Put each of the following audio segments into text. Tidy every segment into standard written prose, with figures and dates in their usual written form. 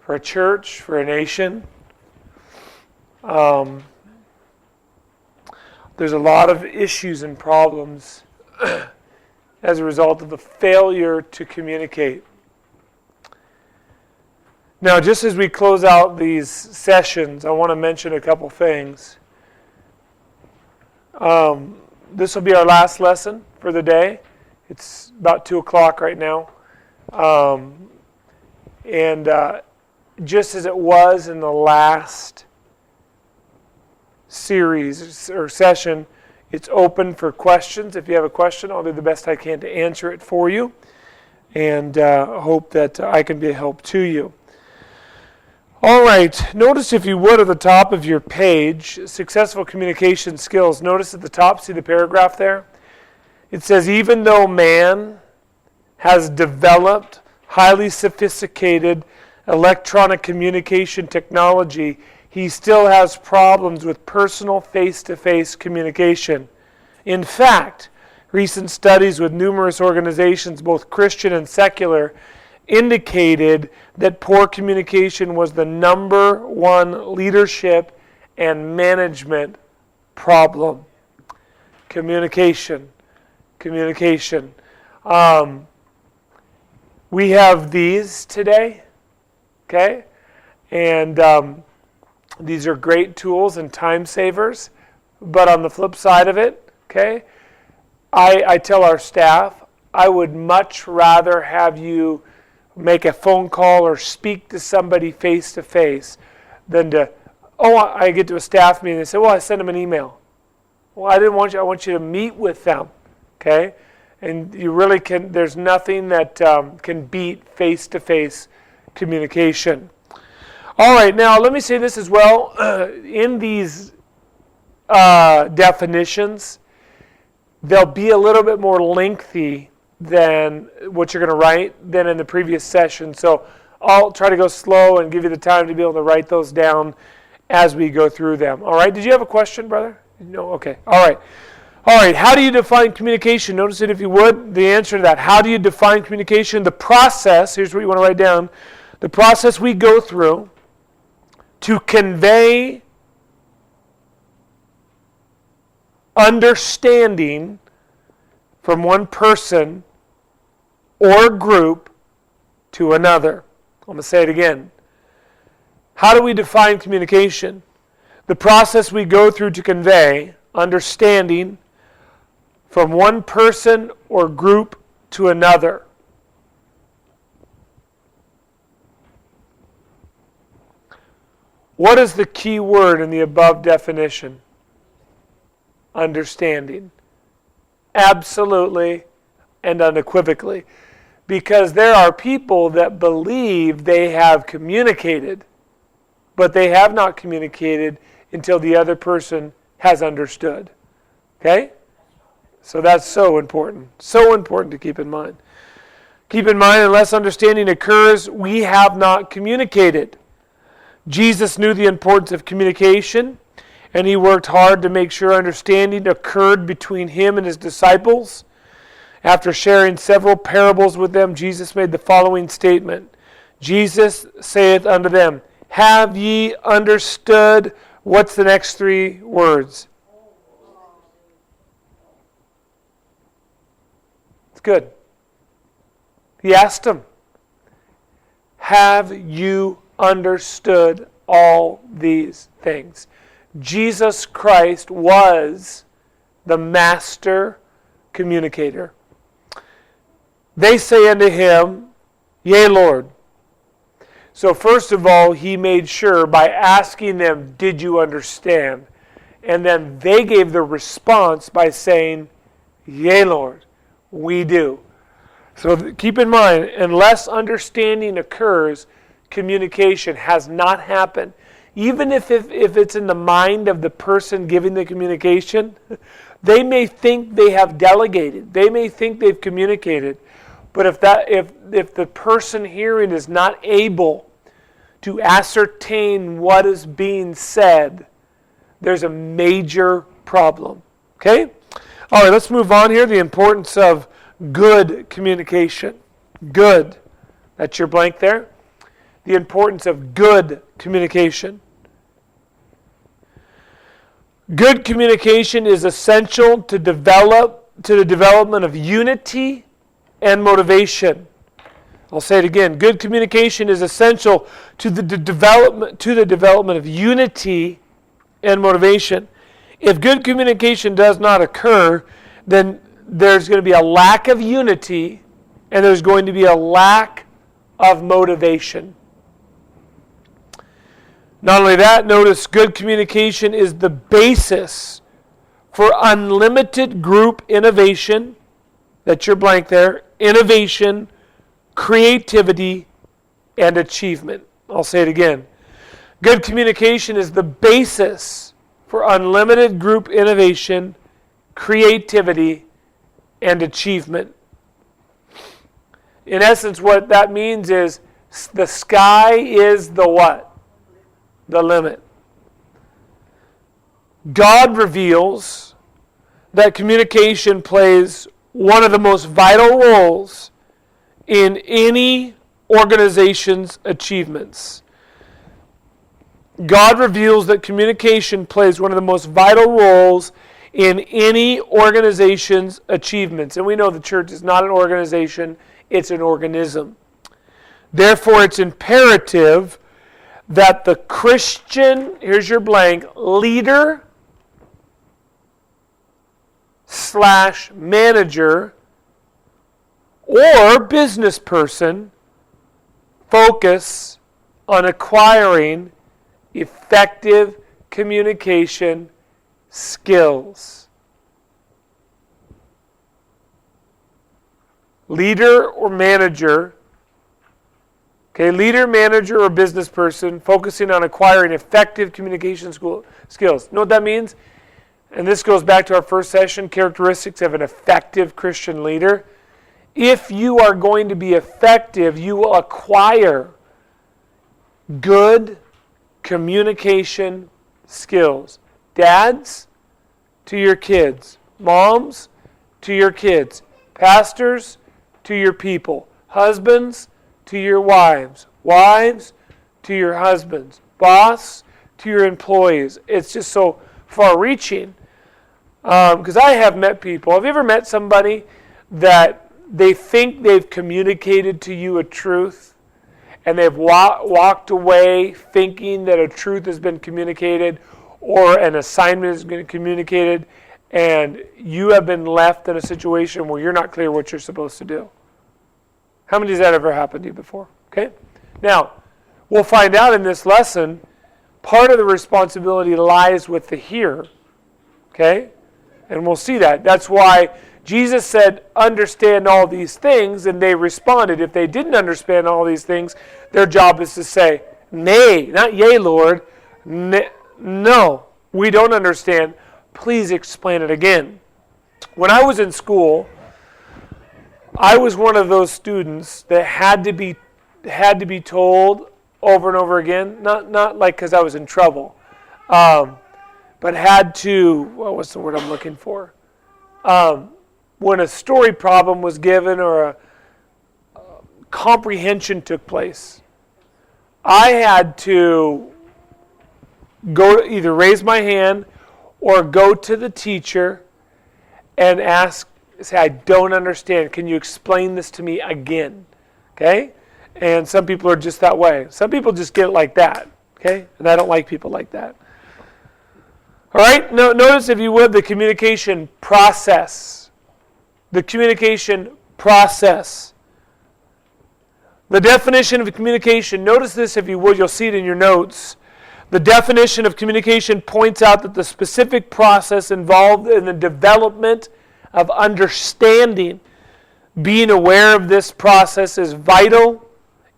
for a church, for a nation. There's a lot of issues and problems as a result of the failure to communicate. Now, just as we close out these sessions, I want to mention a couple things. This will be our last lesson for the day. It's about 2 o'clock right now. Just as it was in the last series or session, it's open for questions. If you have a question, I'll do the best I can to answer it for you, and hope that I can be a help to you. All right, notice if you would at the top of your page, successful communication skills. Notice at the top, see the paragraph there? It says, even though man has developed highly sophisticated electronic communication technology, he still has problems with personal face-to-face communication. In fact, recent studies with numerous organizations, both Christian and secular, indicated that poor communication was the number one leadership and management problem. Communication. We have these today, okay? And these are great tools and time savers. But on the flip side of it, okay, I tell our staff, I would much rather have you make a phone call or speak to somebody face-to-face than to, I get to a staff meeting and they say, I sent them an email. Well, I want you to meet with them, okay? And you really can, there's nothing that can beat face-to-face communication. All right, now let me say this as well. In these definitions, they'll be a little bit more lengthy than what you're going to write than in the previous session. So I'll try to go slow and give you the time to be able to write those down as we go through them. All right, did you have a question, brother? No? Okay, all right. All right, how do you define communication? Notice it if you would, the answer to that. How do you define communication? The process, here's what you want to write down. The process we go through to convey understanding from one person or group to another. I'm going to say it again. How do we define communication? The process we go through to convey understanding from one person or group to another. What is the key word in the above definition? Understanding. Absolutely and unequivocally. Because there are people that believe they have communicated, but they have not communicated until the other person has understood. Okay? So that's so important. So important to keep in mind. Keep in mind, unless understanding occurs, we have not communicated. Jesus knew the importance of communication, and he worked hard to make sure understanding occurred between him and his disciples. After sharing several parables with them, Jesus made the following statement. Jesus saith unto them, have ye understood? What's the next three words? It's good. He asked them, have you understood all these things? Jesus Christ was the master communicator. They say unto him, yea, Lord. So first of all, he made sure by asking them, did you understand? And then they gave the response by saying, yea, Lord, we do. So keep in mind, unless understanding occurs, communication has not happened. Even if it's in the mind of the person giving the communication, they may think they have delegated. They may think they've communicated. But if the person hearing is not able to ascertain what is being said, there's a major problem. Okay? All right, let's move on here. The importance of good communication. Good. That's your blank there. the importance of good communication. Good communication is essential to the development of unity and motivation. I'll say it again. Good communication is essential to the development of unity and motivation. If good communication does not occur, then there's going to be a lack of unity and there's going to be a lack of motivation. Not only that, notice good communication is the basis for unlimited group innovation. That's your blank there. Innovation, creativity, and achievement. I'll say it again. Good communication is the basis for unlimited group innovation, creativity, and achievement. In essence, what that means is the sky is the what? The limit. God reveals that communication plays one of the most vital roles in any organization's achievements. God reveals that communication plays one of the most vital roles in any organization's achievements. And we know the church is not an organization, it's an organism. Therefore, it's imperative that the Christian, here's your blank, leader / manager or business person focus on acquiring effective communication skills. Leader or manager, leader, manager, or business person focusing on acquiring effective communication skills. Know what that means? And this goes back to our first session, characteristics of an effective Christian leader. If you are going to be effective, you will acquire good communication skills. Dads, to your kids. Moms, to your kids. Pastors, to your people. Husbands, to your wives. Wives, to your husbands. Boss, to your employees. It's just so far-reaching. Because I have met people. Have you ever met somebody that they think they've communicated to you a truth and they've walked away thinking that a truth has been communicated or an assignment has been communicated, and you have been left in a situation where you're not clear what you're supposed to do? How many has that ever happened to you before? Okay? Now, we'll find out in this lesson, part of the responsibility lies with the hearer. Okay? And we'll see that. That's why Jesus said, understand all these things, and they responded. If they didn't understand all these things, their job is to say, nay, not yea, Lord. No, we don't understand. Please explain it again. When I was in school, I was one of those students that had to be told over and over again, not like because I was in trouble, but had to, what's the word I'm looking for? When a story problem was given or a comprehension took place, I had to go to either raise my hand or go to the teacher and say, I don't understand. Can you explain this to me again? Okay? And some people are just that way. Some people just get it like that. Okay? And I don't like people like that. All right? Notice, if you would, the communication process. The communication process. The definition of communication. Notice this, if you would. You'll see it in your notes. The definition of communication points out that the specific process involved in the development of understanding. Being aware of this process is vital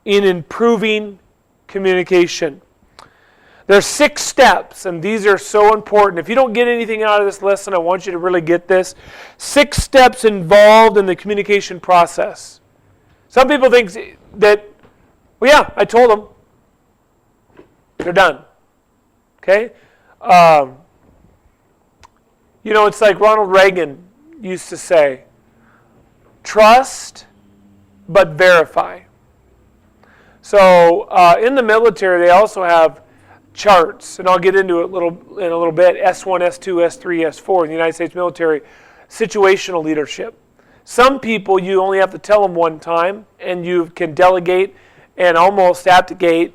in improving communication. There's 6 steps, and these are so important. If you don't get anything out of this lesson, I want you to really get this. 6 steps involved in the communication process. Some people think that, well, yeah, I told them. They're done. Okay? It's like Ronald Reagan used to say, trust but verify. So in the military, they also have charts, and I'll get into it in a little bit, S1, S2, S3, S4 in the United States military, situational leadership. Some people, you only have to tell them one time, and you can delegate and almost abdicate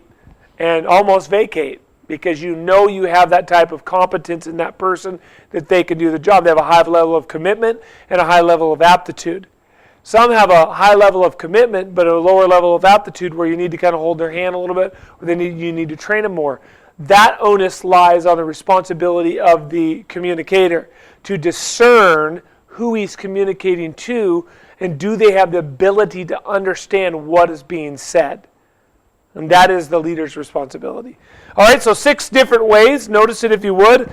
and almost vacate because you know you have that type of competence in that person that they can do the job. They have a high level of commitment and a high level of aptitude. Some have a high level of commitment but a lower level of aptitude where you need to kind of hold their hand a little bit or you need to train them more. That onus lies on the responsibility of the communicator to discern who he's communicating to and do they have the ability to understand what is being said. And that is the leader's responsibility. All right, so 6 different ways, notice it if you would,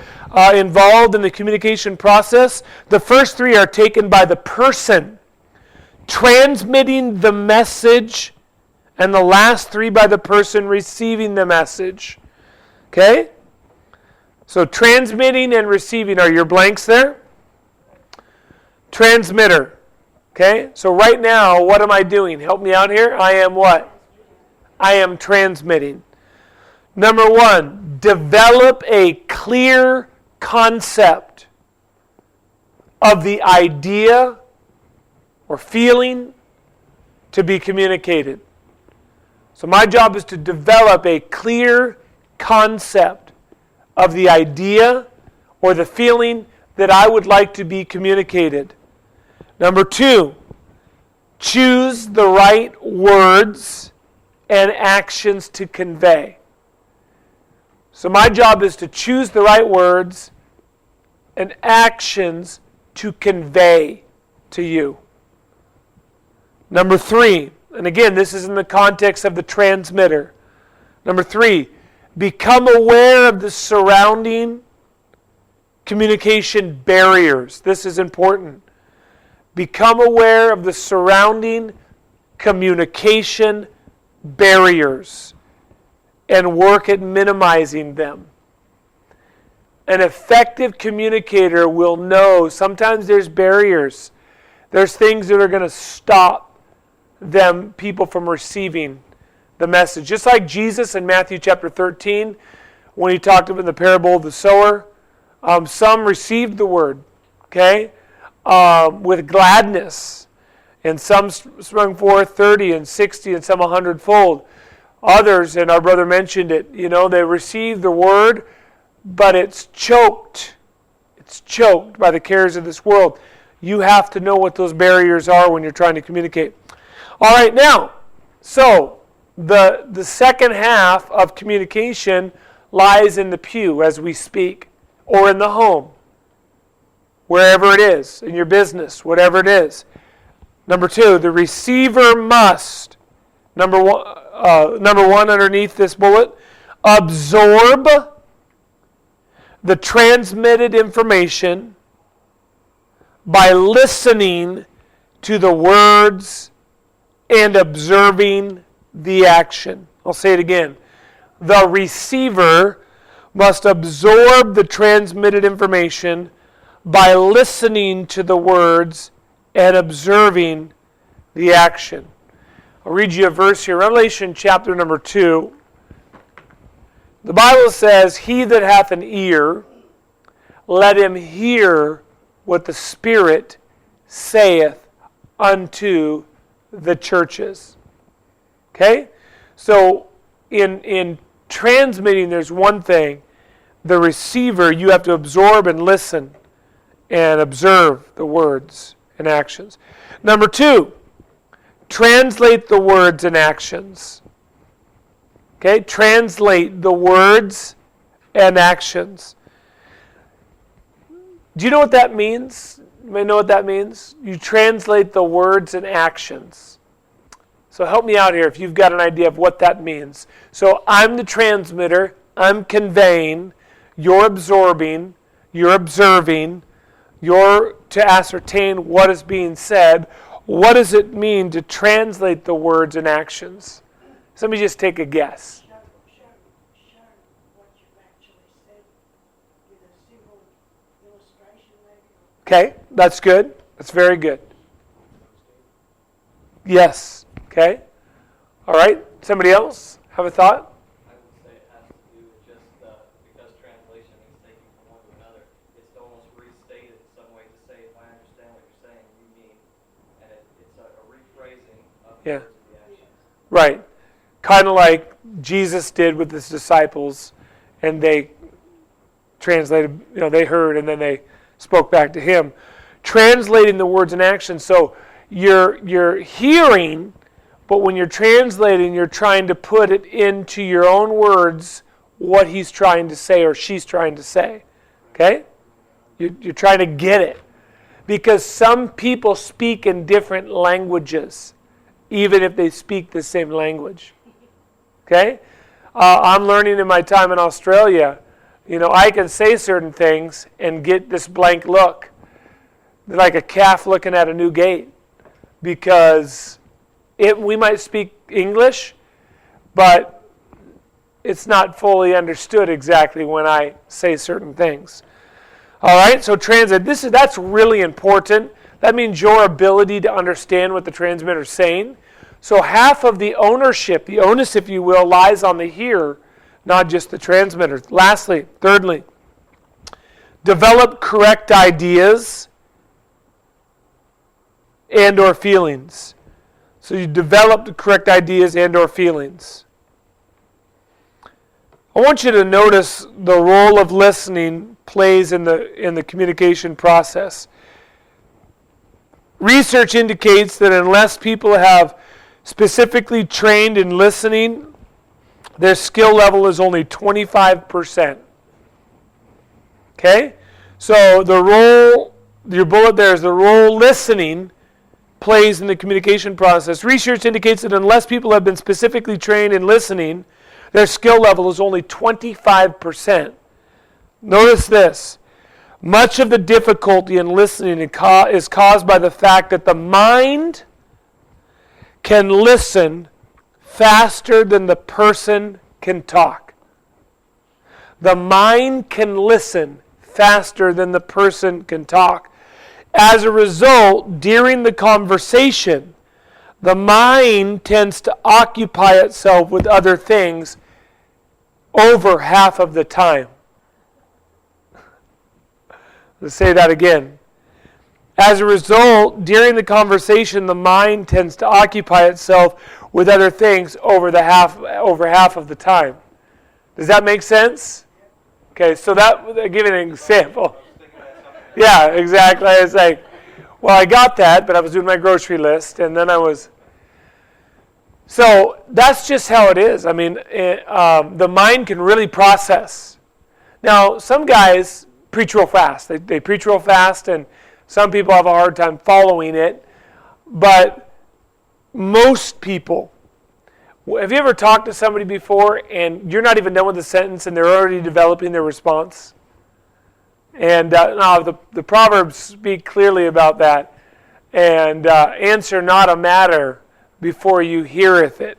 involved in the communication process. The first 3 are taken by the person transmitting the message, and the last 3 by the person receiving the message. Okay? So transmitting and receiving are your blanks there. Transmitter. Okay? So right now, what am I doing? Help me out here. I am what? I am transmitting. Number 1, develop a clear concept of the idea or feeling to be communicated. So my job is to develop a clear concept of the idea or the feeling that I would like to be communicated. Number 2, choose the right words and actions to convey. So my job is to choose the right words and actions to convey to you. Number 3, and again, this is in the context of the transmitter. Number 3, become aware of the surrounding communication barriers. This is important. Become aware of the surrounding communication barriers and work at minimizing them. An effective communicator will know sometimes there's barriers. There's things that are going to stop people from receiving the message. Just like Jesus in Matthew chapter 13, when he talked about the parable of the sower, some received the word, okay, with gladness. And some sprung forth 30 and 60 and some 100-fold. Others, and our brother mentioned it, they received the word, but it's choked. It's choked by the cares of this world. You have to know what those barriers are when you're trying to communicate. All right, now, so the second half of communication lies in the pew as we speak, or in the home, wherever it is, in your business, whatever it is. Number 2, the receiver must, number one underneath this bullet, absorb the transmitted information by listening to the words and observing the action. I'll say it again. The receiver must absorb the transmitted information by listening to the words and observing the action. I'll read you a verse here. Revelation chapter number 2. The Bible says, "He that hath an ear, let him hear what the Spirit saith unto the churches." Okay? So in transmitting, there's one thing. The receiver, you have to absorb and listen and observe the words and actions. Number 2, translate the words and actions. Okay? Translate the words and actions. Do you know what that means? You may know what that means. You translate the words and actions. So help me out here if you've got an idea of what that means. So I'm the transmitter. I'm conveying. You're absorbing. You're observing. You're to ascertain what is being said. What does it mean to translate the words and actions? Somebody just take a guess. Show what you've actually said with a simple illustration maybe. Okay, that's good. That's very good. Yes. Okay. All right. Somebody else have a thought? I would say it has to do with just because translation means taking from one to another, it's to almost restate it in some way to say, if I understand what you're saying, you mean, and it's a rephrasing of the words of the action. Right. Kind of like Jesus did with his disciples, and they translated, they heard, and then they spoke back to him. Translating the words and actions. So you're hearing, but when you're translating, you're trying to put it into your own words what he's trying to say or she's trying to say. Okay? You're trying to get it. Because some people speak in different languages, even if they speak the same language. Okay? I'm learning in my time in Australia, I can say certain things and get this blank look. Like a calf looking at a new gate. Because we might speak English, but it's not fully understood exactly when I say certain things. All right, so translate. That's really important. That means your ability to understand what the transmitter is saying. So half of the ownership, the onus, if you will, lies on the hearer, not just the transmitter. Lastly, thirdly, develop correct ideas and or feelings. So you develop the correct ideas and or feelings. I want you to notice the role of listening plays in the communication process. Research indicates that unless people have specifically trained in listening, their skill level is only 25%. Okay? So the role, your bullet there is the role listening plays in the communication process. Research indicates that unless people have been specifically trained in listening, their skill level is only 25%. Notice this. Much of the difficulty in listening is caused by the fact that the mind can listen faster than the person can talk. The mind can listen faster than the person can talk. As a result, during the conversation, the mind tends to occupy itself with other things over half of the time. Let's say that again. As a result, during the conversation, the mind tends to occupy itself with other things over half of the time. Does that make sense? Okay, so I'll give you an example. Yeah, exactly. I was like, well, I got that, but I was doing my grocery list, and then So that's just how it is. I mean, the mind can really process. Now, some guys preach real fast. They preach real fast, and some people have a hard time following it. But most people, have you ever talked to somebody before, and you're not even done with the sentence, and they're already developing their response? And the Proverbs speak clearly about that. And answer not a matter before you heareth it.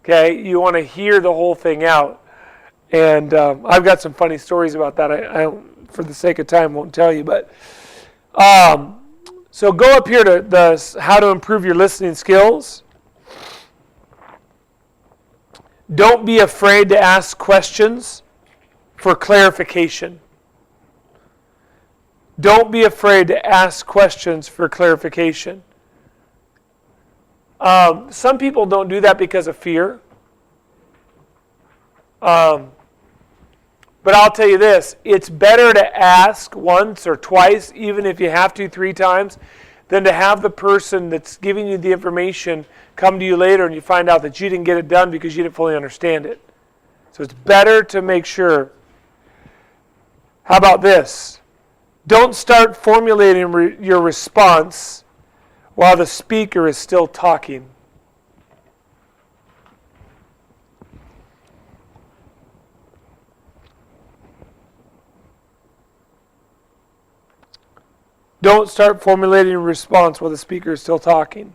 Okay? You want to hear the whole thing out. And I've got some funny stories about that. I for the sake of time, won't tell you. But so go up here to how to improve your listening skills. Don't be afraid to ask questions for clarification. Don't be afraid to ask questions for clarification. Some people don't do that because of fear. But I'll tell you this, it's better to ask once or twice, even if you have to 3 times, than to have the person that's giving you the information come to you later and you find out that you didn't get it done because you didn't fully understand it. So it's better to make sure. How about this? Don't start formulating your response while the speaker is still talking. Don't start formulating a response while the speaker is still talking.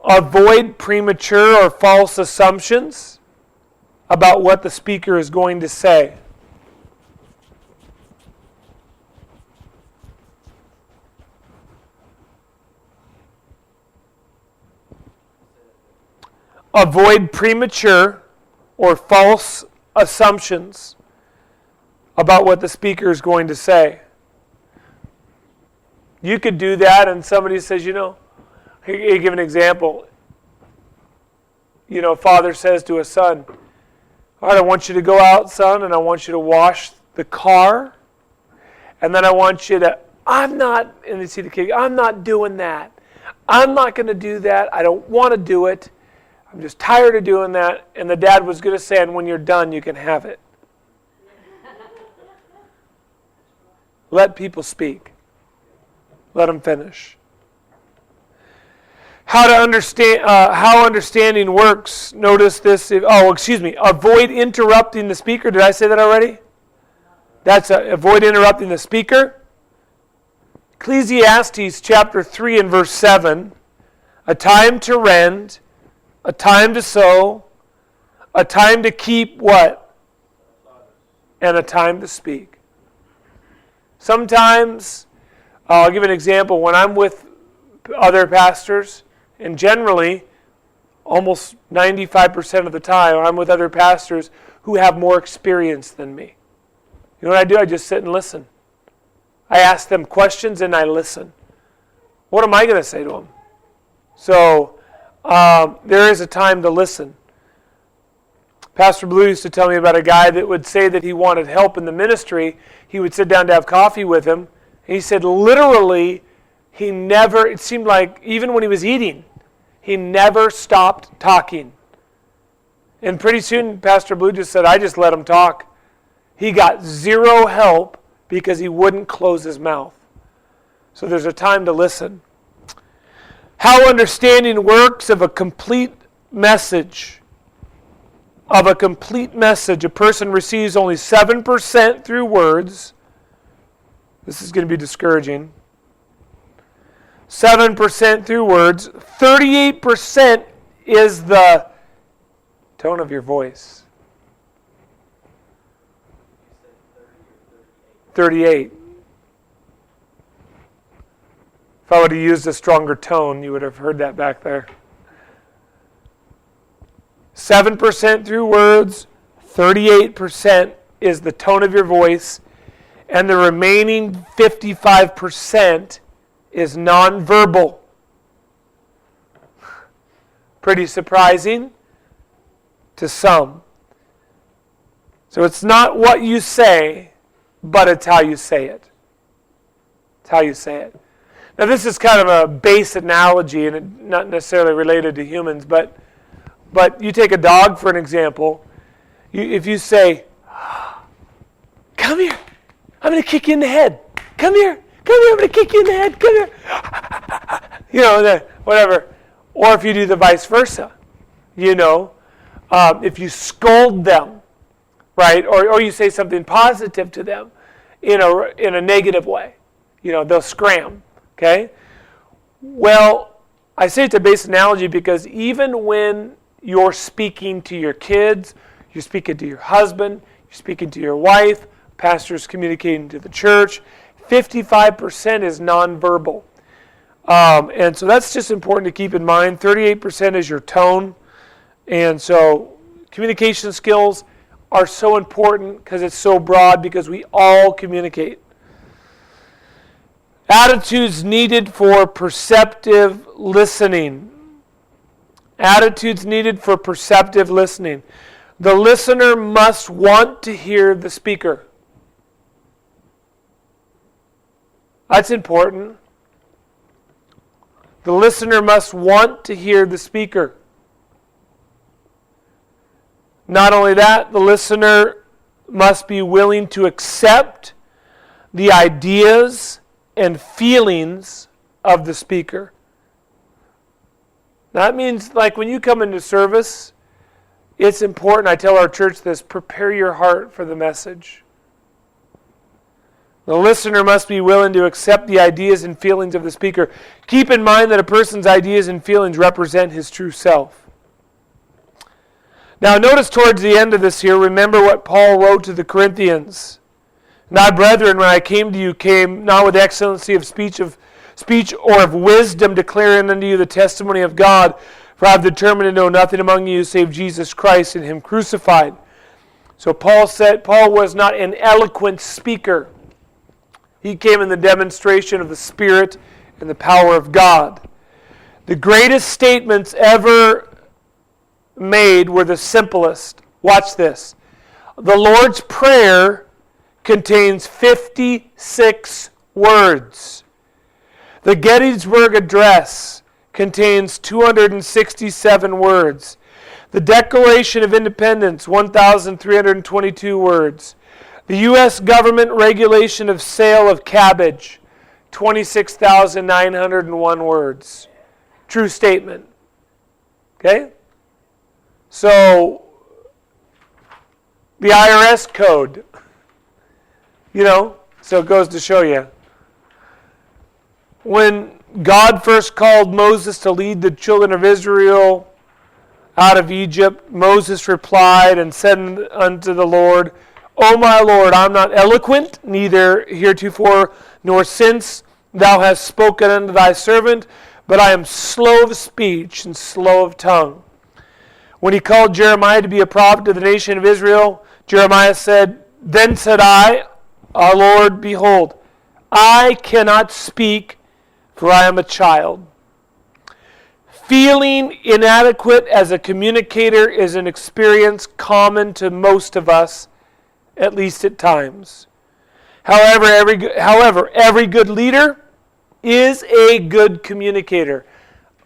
Avoid premature or false assumptions about what the speaker is going to say. avoid premature or false assumptions about what the speaker is going to say. You could do that and somebody says, you give an example. Father says to a son, all right, I want you to go out, son, and I want you to wash the car. And then I want you to, and you see the kid, I'm not doing that. I'm not going to do that. I don't want to do it. I'm just tired of doing that. And the dad was going to say, and when you're done, you can have it. Let people speak. Let them finish. How understanding works. Notice this. Avoid interrupting the speaker. Did I say that already? Avoid interrupting the speaker. Ecclesiastes chapter 3 and verse 7. A time to rend, a time to sow, a time to keep what? And a time to speak. Sometimes, I'll give an example. When I'm with other pastors, and generally, almost 95% of the time, I'm with other pastors who have more experience than me. You know what I do? I just sit and listen. I ask them questions and I listen. What am I going to say to them? So, there is a time to listen. Pastor Blue used to tell me about a guy that would say that he wanted help in the ministry. He would sit down to have coffee with him. And he said literally, it seemed like even when he was eating, he never stopped talking. And pretty soon, Pastor Blue just said, I just let him talk. He got zero help because he wouldn't close his mouth. So there's a time to listen. How understanding works of a complete message. A person receives only 7% through words. This is going to be discouraging. 7% through words. 38% is the tone of your voice. 38. If I would have used a stronger tone, you would have heard that back there. 7% through words, 38% is the tone of your voice, and the remaining 55% is nonverbal. Pretty surprising to some. So it's not what you say, but it's how you say it. It's how you say it. Now this is kind of a base analogy and not necessarily related to humans, but you take a dog for an example. If you say, come here, I'm going to kick you in the head. Come here, I'm going to kick you in the head. Come here. Whatever. Or if you do the vice versa. If you scold them, right? Or you say something positive to them in a negative way. They'll scram. Okay? Well, I say it's a base analogy because even when you're speaking to your kids, you're speaking to your husband, you're speaking to your wife, pastor's communicating to the church, 55% is nonverbal. And so that's just important to keep in mind. 38% is your tone. And so communication skills are so important because it's so broad because we all communicate. Attitudes needed for perceptive listening. Attitudes needed for perceptive listening. The listener must want to hear the speaker. That's important. The listener must want to hear the speaker. Not only that, the listener must be willing to accept the ideas and feelings of the speaker. That means, like when you come into service, it's important, I tell our church this, prepare your heart for the message. The listener must be willing to accept the ideas and feelings of the speaker. Keep in mind that a person's ideas and feelings represent his true self. Now notice towards the end of this here, remember what Paul wrote to the Corinthians. Now, brethren, when I came to you, came not with excellency of speech or of wisdom, declaring unto you the testimony of God. For I have determined to know nothing among you save Jesus Christ and Him crucified. So Paul was not an eloquent speaker. He came in the demonstration of the Spirit and the power of God. The greatest statements ever made were the simplest. Watch this. The Lord's Prayer contains 56 words. The Gettysburg Address contains 267 words. The Declaration of Independence, 1,322 words. The U.S. government regulation of sale of cabbage, 26,901 words. True statement. Okay? So, the IRS code, so it goes to show you. When God first called Moses to lead the children of Israel out of Egypt, Moses replied and said unto the Lord, O my Lord, I am not eloquent, neither heretofore nor since thou hast spoken unto thy servant, but I am slow of speech and slow of tongue. When he called Jeremiah to be a prophet to the nation of Israel, Jeremiah said, Then said I, Our Lord, behold, I cannot speak, for I am a child. Feeling inadequate as a communicator is an experience common to most of us, at least at times. However, every good leader is a good communicator.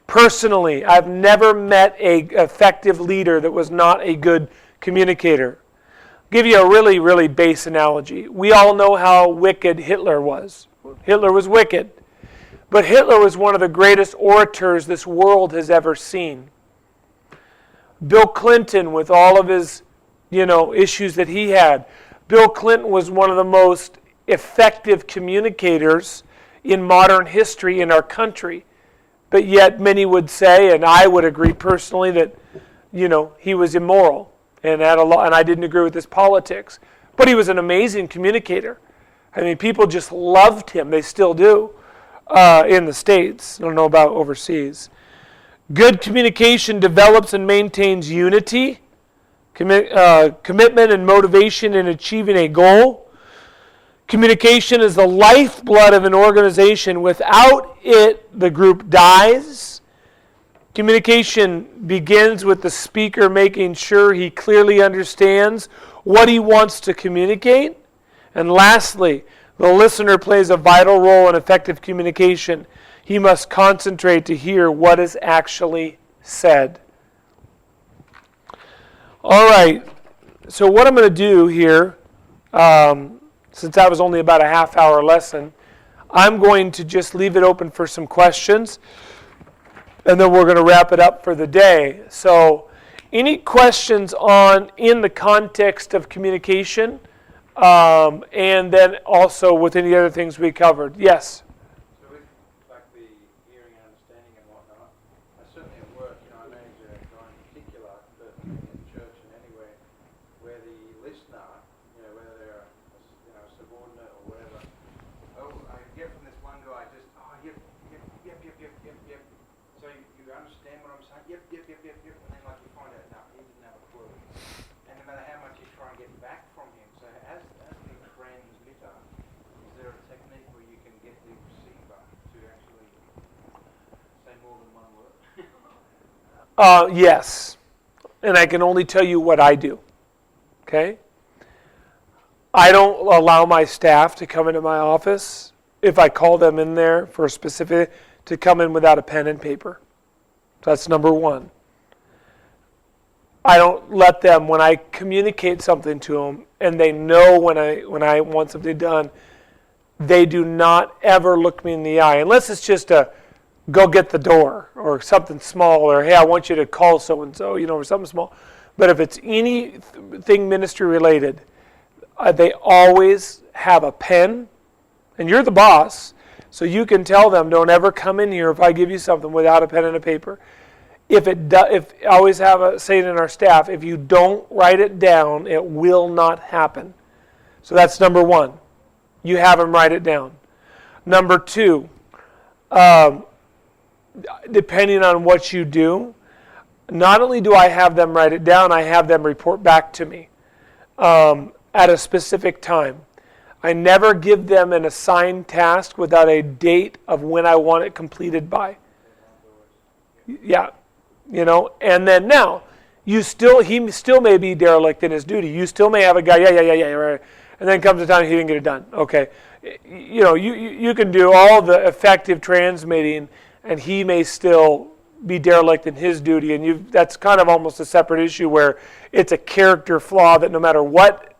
Personally, I've never met an effective leader that was not a good communicator. I'll give you a really, really base analogy. We all know how wicked Hitler was. Hitler was wicked. But Hitler was one of the greatest orators this world has ever seen. Bill Clinton, with all of his, issues that he had, Bill Clinton was one of the most effective communicators in modern history in our country. But yet many would say, and I would agree personally, that, he was immoral and had and I didn't agree with his politics. But he was an amazing communicator. I mean, people just loved him. They still do. In the States. I don't know about overseas. Good communication develops and maintains unity, commitment and motivation in achieving a goal. Communication is the lifeblood of an organization. Without it, the group dies. Communication begins with the speaker making sure he clearly understands what he wants to communicate. And lastly, the listener plays a vital role in effective communication. He must concentrate to hear what is actually said. All right, so what I'm going to do here, since that was only about a half-hour lesson, I'm going to just leave it open for some questions, and then we're going to wrap it up for the day. So, any questions in the context of communication? And then also with any other things we covered. Yes? So with like the hearing and understanding and whatnot, certainly at work, I know there's a guy in particular, but in church and anywhere, where the listener, whether they're a subordinate or whatever, I get from this one guy just, yep. So you understand what I'm saying? Yep. And then like you find out, no, he didn't have a clue. And no matter how much you try and get back from him, so as the transmitter, is there a technique where you can get the receiver to actually say more than one word? Yes. And I can only tell you what I do. Okay? I don't allow my staff to come into my office, if I call them in there for a specific, to come in without a pen and paper. So that's number one. I don't let them, when I communicate something to them, and they know when I want something done, they do not ever look me in the eye. Unless it's just a go get the door, or something small, or hey, I want you to call so-and-so, or something small. But if it's anything ministry related, they always have a pen, and you're the boss, so you can tell them, don't ever come in here if I give you something without a pen and a paper. If I always have a saying in our staff, if you don't write it down, it will not happen. So that's number one. You have them write it down. Number two, depending on what you do, not only do I have them write it down, I have them report back to me at a specific time. I never give them an assigned task without a date of when I want it completed by. Yeah, and then now, he still may be derelict in his duty. You still may have a guy, yeah, right. And then comes a time he didn't get it done. Okay, you can do all the effective transmitting, and he may still be derelict in his duty, and that's kind of almost a separate issue where it's a character flaw that no matter what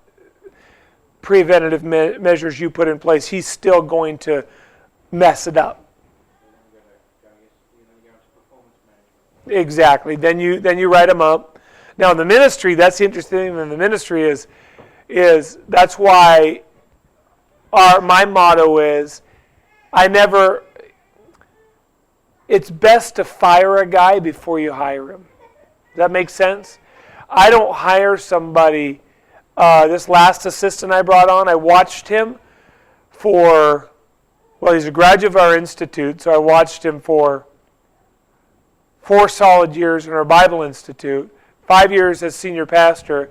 preventative measures you put in place, he's still going to mess it up. Exactly. Then you write them up. Now in the ministry, that's the interesting thing in the ministry is that's why my motto is it's best to fire a guy before you hire him. Does that make sense? I don't hire somebody. This last assistant I brought on, I watched him he's a graduate of our institute, so I watched him for 4 solid years in our Bible Institute, 5 years as senior pastor.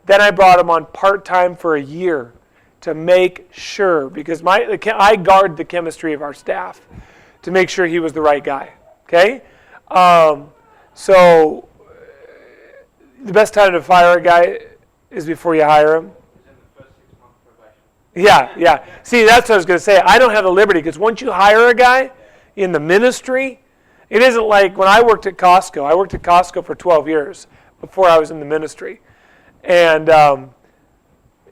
Then I brought him on part-time for a year to make sure, because I guard the chemistry of our staff to make sure he was the right guy. Okay? So the best time to fire a guy is before you hire him. Yeah. See, that's what I was going to say. I don't have the liberty, because once you hire a guy in the ministry, it isn't like when I worked at Costco. I worked at Costco for 12 years before I was in the ministry. And,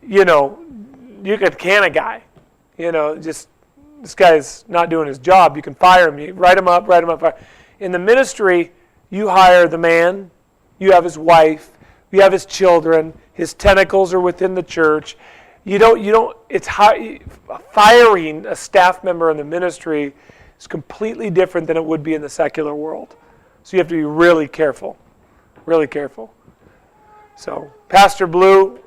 you could can a guy. Just this guy's not doing his job. You can fire him. You write him up. Fire. In the ministry, you hire the man. You have his wife. You have his children. His tentacles are within the church. It's firing a staff member in the ministry is completely different than it would be in the secular world. So you have to be really careful. Really careful. So Pastor Blue,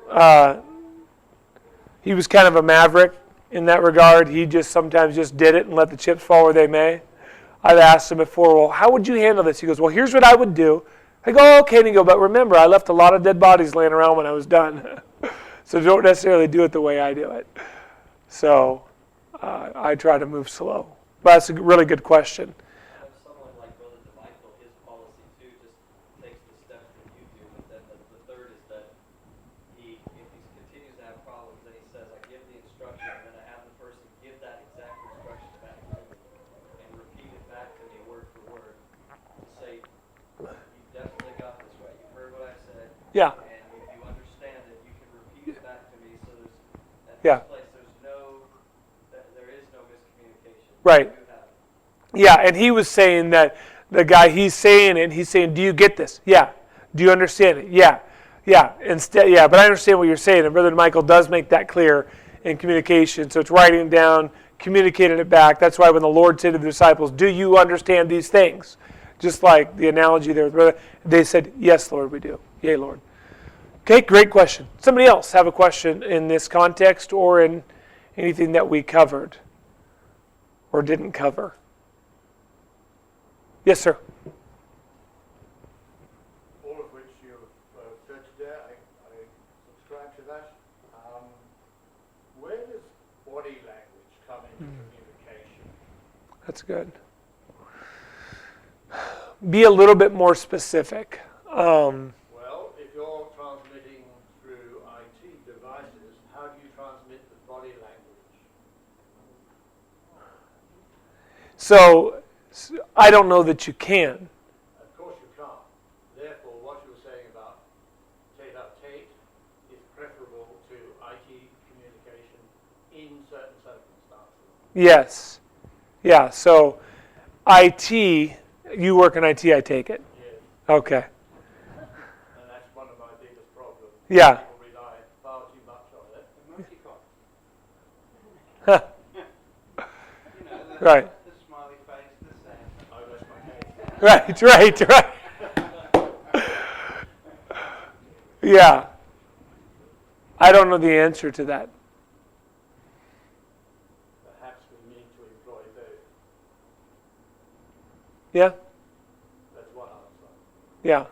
he was kind of a maverick in that regard. He just sometimes just did it and let the chips fall where they may. I've asked him before, well, how would you handle this? He goes, well, here's what I would do. I go, oh, okay. And he goes, but remember, I left a lot of dead bodies laying around when I was done. So don't necessarily do it the way I do it. So I try to move slow. But that's a really good question. Someone like Brother DeMichael, his policy too just takes the steps that you do. But then the third is that if he continues to have problems, then he says, I give the instruction, and then I have the person give that exact instruction back to me and repeat it back to me word for word to say, you definitely got this right. You've heard what I said. Yeah. And if you understand it, you can repeat it back to me. So Yeah. Place, there is no miscommunication. Right. Yeah, and he was saying that the guy, he's saying it, and he's saying, do you get this? Yeah. Do you understand it? Yeah. But I understand what you're saying, and Brother Michael does make that clear in communication. So it's writing it down, communicating it back. That's why when the Lord said to the disciples, do you understand these things? Just like the analogy there with Brother, they said, yes, Lord, we do. Yea, Lord. Okay, great question. Somebody else have a question in this context or in anything that we covered or didn't cover? Yes, sir. All of which you've said today, I subscribe to that. Where does body language come into communication? That's good. Be a little bit more specific. Well, if you're transmitting through IT devices, how do you transmit the body language? So I don't know that you can. Of course you can't. Therefore, what you're saying about tete-a-tete is preferable to IT communication in certain circumstances. Yes. Yeah, so IT, you work in IT, I take it. Yes. Okay. And that's one of my biggest problems. Yeah. People rely far too much on it. Right. The smiley face, the same. I rest my case. Right. Yeah. I don't know the answer to that. Perhaps we need to employ both. Yeah? That's one answer. Yeah.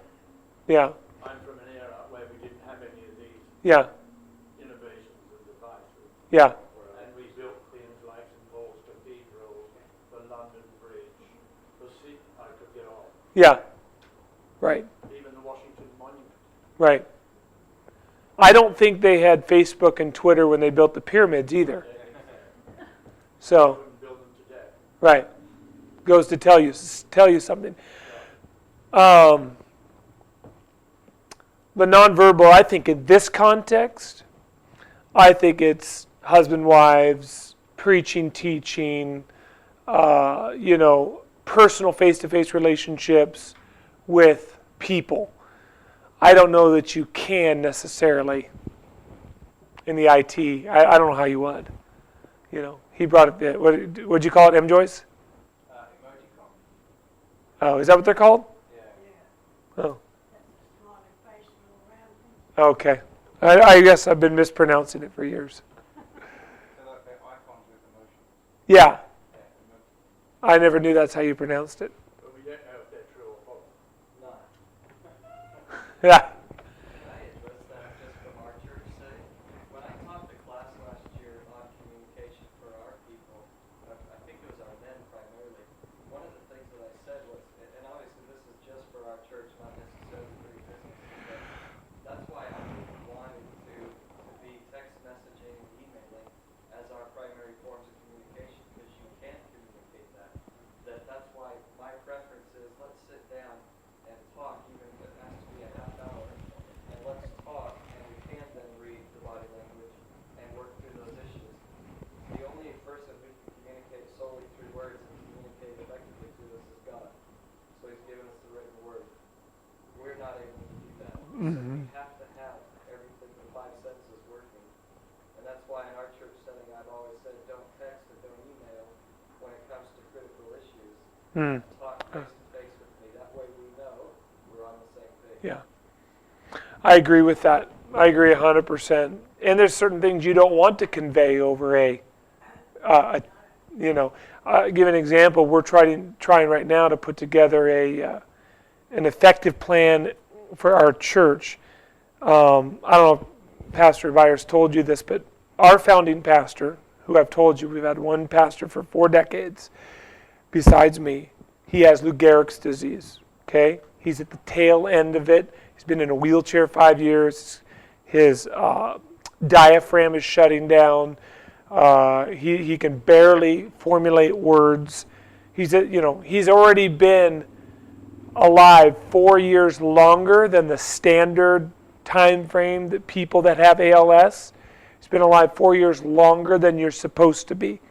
Yeah. I'm from an era where we didn't have any of these Yeah. innovations and devices. Yeah. And we built things like St. Paul's Cathedral, the London Bridge, I could get on. Yeah. Right. Even the Washington Monument. Right. I don't think they had Facebook and Twitter when they built the pyramids either. So, Couldn't build them today. right. Goes to tell you something. The nonverbal, I think in this context, I think it's husband, wives, preaching, teaching, personal face-to-face relationships with people. I don't know that you can necessarily in the IT. I don't know how you would. He brought it. What'd you call it, M. Joyce? Emoticon. Oh, is that what they're called? Yeah. Oh, That's a smiley face and all around things. okay. I guess I've been mispronouncing it for years. So like the icons with emotion. Yeah, Yeah, emoticon. I never knew that's how you pronounced it. But we don't know if they're true or false. No. Yeah. Can I address that just from our church sake? When I taught the class last year on communication for our people, I think it was our men primarily, one of the things that I said was, and obviously this is just for our church, not necessarily for your business, but that's why I wanted to be text messaging and emailing as our primary forms of communication, because you can't communicate that. That's why my preference is let's sit down and talk, even if it has to be a half hour, and let's talk, and we can then read the body language and work through those issues. The only person who can communicate solely through words and communicate effectively through this is God. So He's given us the written word. We're not able to do that. So we have to have everything, the five senses working. And that's why in our church setting I've always said don't text or don't email when it comes to critical issues. Talk face to face with me. That way we know we're on the same page. Yeah. I agree with that. I agree 100%. And there's certain things you don't want to convey over give an example. We're trying right now to put together an effective plan for our church. I don't know if Pastor Byers told you this, but our founding pastor, who I've told you, we've had one pastor for 4 decades besides me, he has Lou Gehrig's disease. Okay? He's at the tail end of it. He's been in a wheelchair 5 years. His diaphragm is shutting down. He can barely formulate words. He's already been alive 4 years longer than the standard time frame that people that have ALS. He's been alive 4 years longer than you're supposed to be.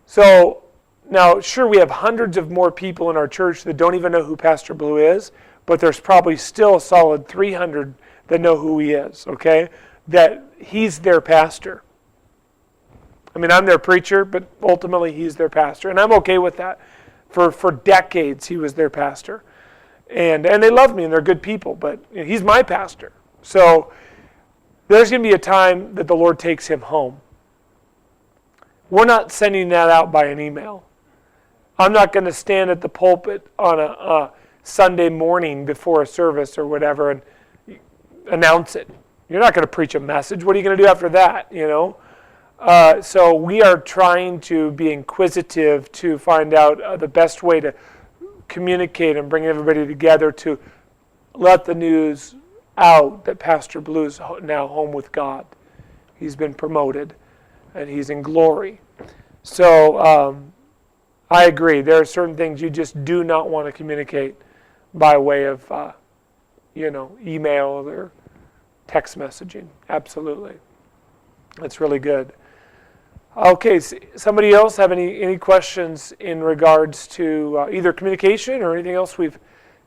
So now, sure, we have hundreds of more people in our church that don't even know who Pastor Blue is, but there's probably still a solid 300 that know who he is, okay? That he's their pastor. I mean, I'm their preacher, but ultimately he's their pastor, and I'm okay with that. For decades, he was their pastor. And they love me, and they're good people, but he's my pastor. So there's going to be a time that the Lord takes him home. We're not sending that out by an email. I'm not going to stand at the pulpit on a Sunday morning before a service or whatever and announce it. You're not going to preach a message. What are you going to do after that, So we are trying to be inquisitive to find out the best way to communicate and bring everybody together to let the news out that Pastor Blue's now home with God. He's been promoted and he's in glory. So I agree. There are certain things you just do not want to communicate by way of, email or text messaging. Absolutely. That's really good. Okay, somebody else have any questions in regards to either communication or anything else we've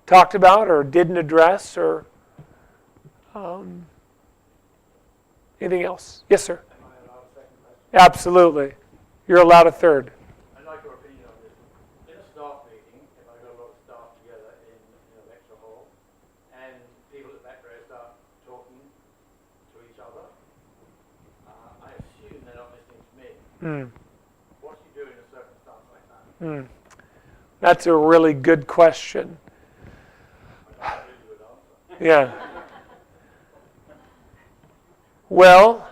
talked about or didn't address or anything else? Yes, sir. Am I allowed a second question? Absolutely. You're allowed a third. I'd like your opinion on this. In a staff meeting, if I got a lot of staff together in a lecture hall, and people at the back row start talking to each other, I assume they're not listening to me. What do you do in a circumstance like that? That's a really good question. I don't really good answer. Yeah. Well,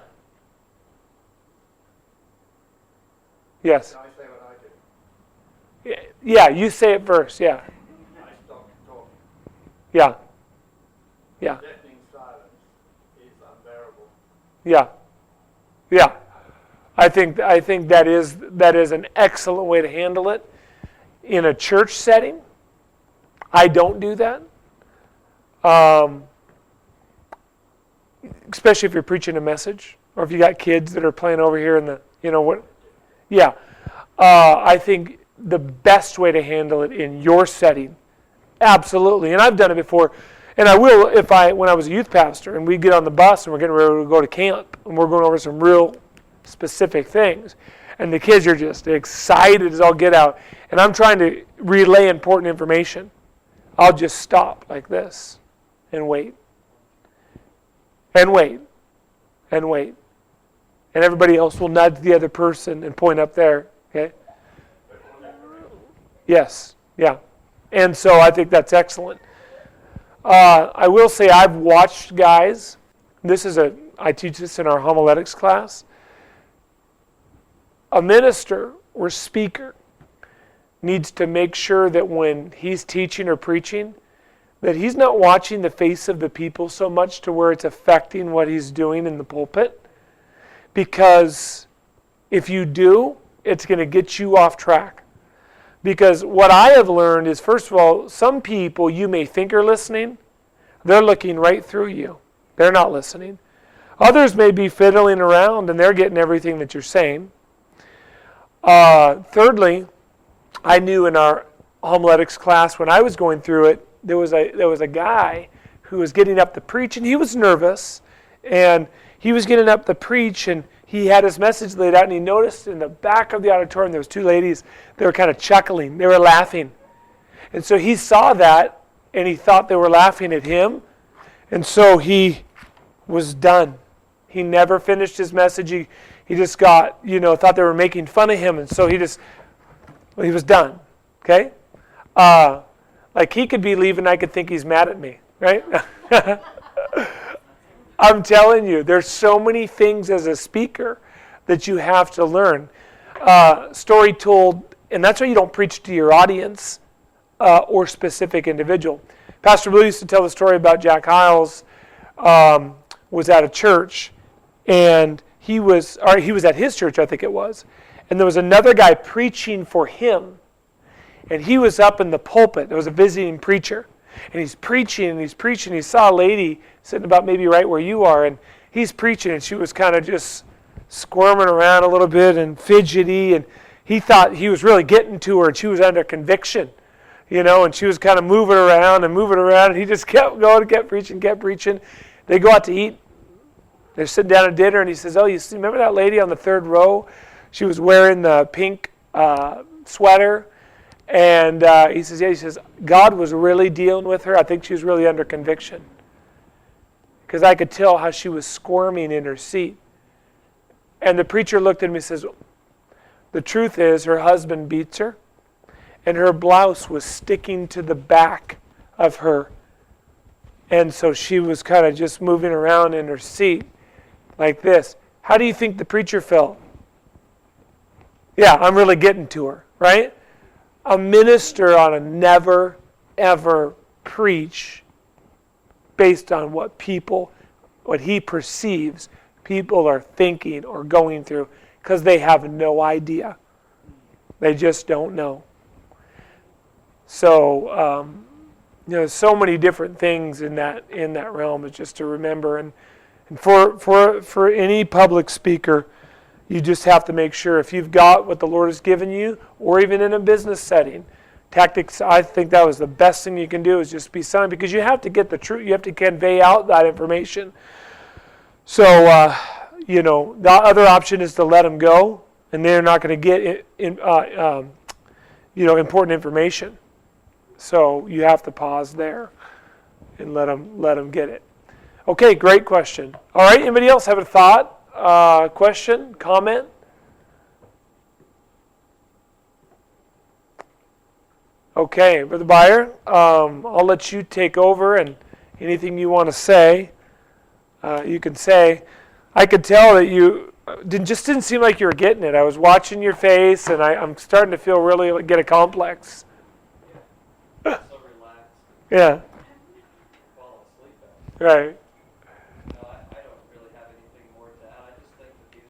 yes. I say what I do. Yeah, you say it first. Yeah. I stop talking. Yeah. Yeah. Deafening silence is unbearable. Yeah. Yeah. I think that is an excellent way to handle it. In a church setting, I don't do that. Especially if you're preaching a message, or if you got kids that are playing over here in the, what? Yeah. I think the best way to handle it in your setting, absolutely. And I've done it before, and I will when I was a youth pastor, and we get on the bus and we're getting ready to go to camp, and we're going over some real specific things, and the kids are just excited as all get out, and I'm trying to relay important information. I'll just stop like this and wait. And wait. And wait. And everybody else will nudge the other person and point up there. Okay? Yes. Yeah. And so I think that's excellent. I will say I've watched guys. I teach this in our homiletics class. A minister or speaker needs to make sure that when he's teaching or preaching, that he's not watching the face of the people so much to where it's affecting what he's doing in the pulpit. Because if you do, it's going to get you off track. Because what I have learned is, first of all, some people you may think are listening, they're looking right through you. They're not listening. Others may be fiddling around and they're getting everything that you're saying. Thirdly, I knew in our homiletics class when I was going through it, there was a guy who was getting up to preach, and he was nervous, and he was getting up to preach, and he had his message laid out, and he noticed in the back of the auditorium there was two ladies. They were kind of chuckling. They were laughing. And so he saw that, and he thought they were laughing at him, and so he was done. He never finished his message. He just got, thought they were making fun of him, and so he was done. Okay? Like he could be leaving, I could think he's mad at me, right? I'm telling you, there's so many things as a speaker that you have to learn. Story told, and that's why you don't preach to your audience or specific individual. Pastor Blue used to tell the story about Jack Hiles was at a church, and he was at his church, I think it was, and there was another guy preaching for him. And he was up in the pulpit. There was a visiting preacher. And he's preaching and he's preaching. He saw a lady sitting about maybe right where you are. And he's preaching and she was kind of just squirming around a little bit and fidgety. And he thought he was really getting to her and she was under conviction. And she was kind of moving around. And he just kept going, kept preaching. They go out to eat. They're sitting down at dinner and he says, remember that lady on the third row? She was wearing the pink sweater. And he says, God was really dealing with her. I think she was really under conviction. Because I could tell how she was squirming in her seat. And the preacher looked at me and says, the truth is her husband beats her. And her blouse was sticking to the back of her. And so she was kind of just moving around in her seat like this. How do you think the preacher felt? Yeah, I'm really getting to her, right? A minister ought to never, ever preach based on what he perceives people are thinking or going through, because they have no idea. They just don't know. So, so many different things in that realm is just to remember. And for any public speaker, you just have to make sure if you've got what the Lord has given you, or even in a business setting, tactics, I think that was the best thing you can do is just be silent, because you have to get the truth. You have to convey out that information. So, the other option is to let them go, and they're not going to get important information. So you have to pause there and let them get it. Okay, great question. All right, anybody else have a thought? Question, comment? Okay, Brother Byer, I'll let you take over and anything you want to say, you can say. I could tell that you didn't seem like you were getting it. I was watching your face, and I'm starting to feel really get a complex. So relaxed, Yeah, fall asleep. right.